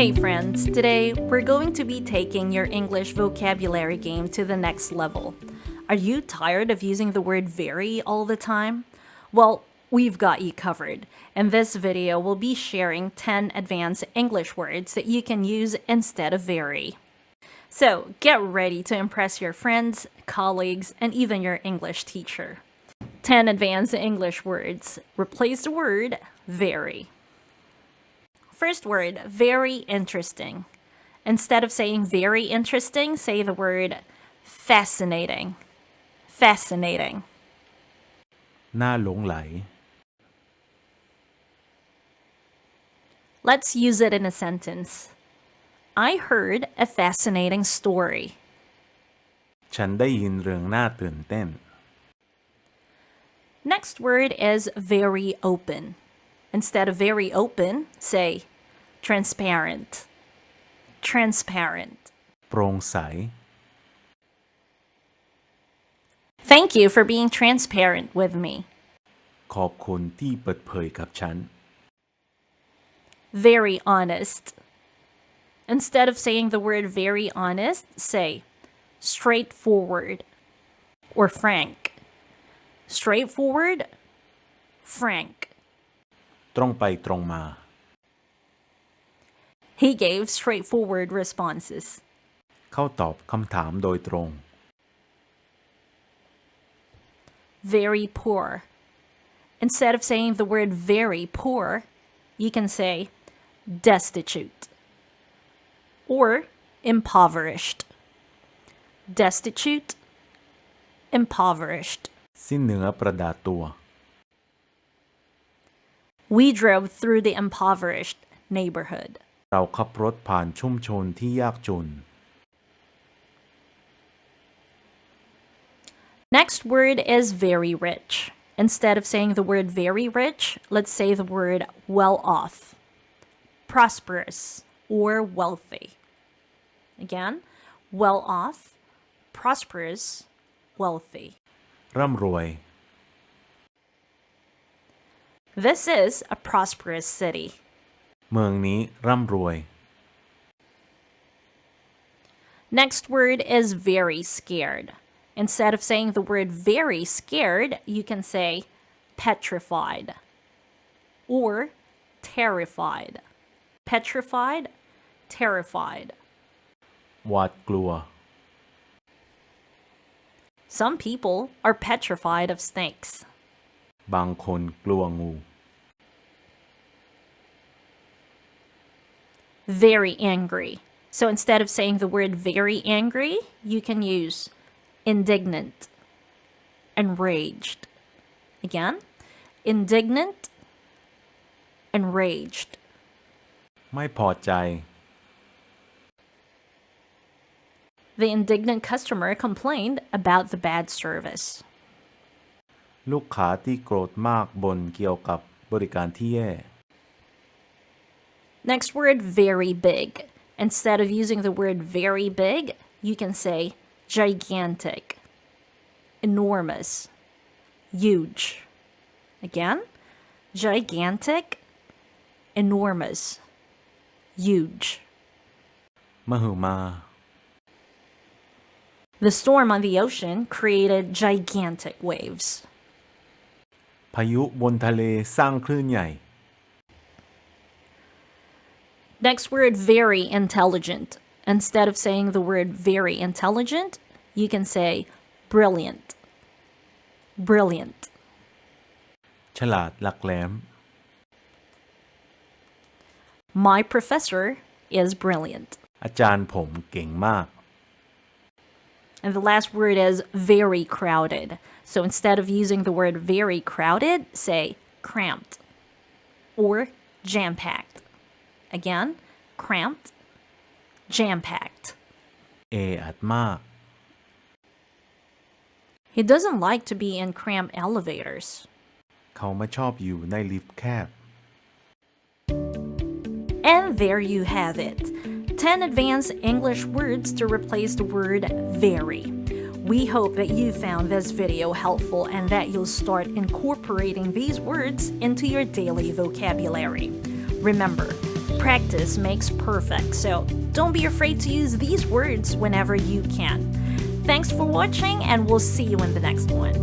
Hey friends, today we're going to be taking your English vocabulary game to the next level. Are you tired of using the word very all the time? Well, we've got you covered. In this video, we'll be sharing 10 advanced English words that you can use instead of very. So get ready to impress your friends, colleagues, and even your English teacher. 10 advanced English words. Replace the word very. First word, very interesting. Instead of saying very interesting, say the word fascinating. Fascinating. น่าหลงไหล Let's use it in a sentence. I heard a fascinating story. ฉันได้ยินเรื่องน่าตื่นเต้น Next word is very open. Instead of very open, say transparent. Transparent. โปร่งใส Thank you for being transparent with me. ขอบคุณที่เปิดเผยกับฉัน Very honest. Instead of saying the word very honest, say straightforward or frank. Straightforward, frank. ตรงไปตรงมา He gave straightforward responses. เขาตอบคำถามโดยตรง Very poor. Instead of saying the word very poor, you can say destitute or impoverished. Destitute, impoverished. สิ้นเนื้อประดาตัว We drove through the impoverished neighborhood. เราขับรถผ่านชุมชนที่ยากจน Next word is very rich. Instead of saying the word very rich, let's say the word well off, prosperous, or wealthy. Again, well off, prosperous, wealthy. ร่ำรวย This is a prosperous city. เมืองนี้ร่ำรวย Next word is very scared. Instead of saying the word very scared, you can say petrified or terrified. Petrified, terrified. หวาดกลัว Some people are petrified of snakes. บางคนกลัวงู Very angry. So instead of saying the word very angry, you can use indignant, enraged. Again, indignant, enraged. ไม่พอใจ The indignant customer complained about the bad service. ลูกค้าที่โกรธมากบ่นเกี่ยวกับบริการที่แย่ Next word, very big. Instead of using the word very big, you can say gigantic, enormous, huge. Again, gigantic, enormous, huge. มหึมา The storm on the ocean created gigantic waves. พายุบนทะเลสร้างคลื่นใหญ่ Next word, very intelligent. Instead of saying the word very intelligent, you can say brilliant. Brilliant. ฉลาดหลักแหลม My professor is brilliant. อาจารย์ผมเก่งมาก And the last word is very crowded. So instead of using the word very crowded, say cramped or jam-packed. Again, cramped, jam-packed. แออัดมาก He doesn't like to be in cramped elevators. เขาไม่ชอบอยู่ในลิฟต์แคบ And there you have it. 10 advanced English words to replace the word very. We hope that you found this video helpful and that you'll start incorporating these words into your daily vocabulary. Remember, Practice makes perfect, so don't be afraid to use these words whenever you can. Thanks for watching, and we'll see you in the next one.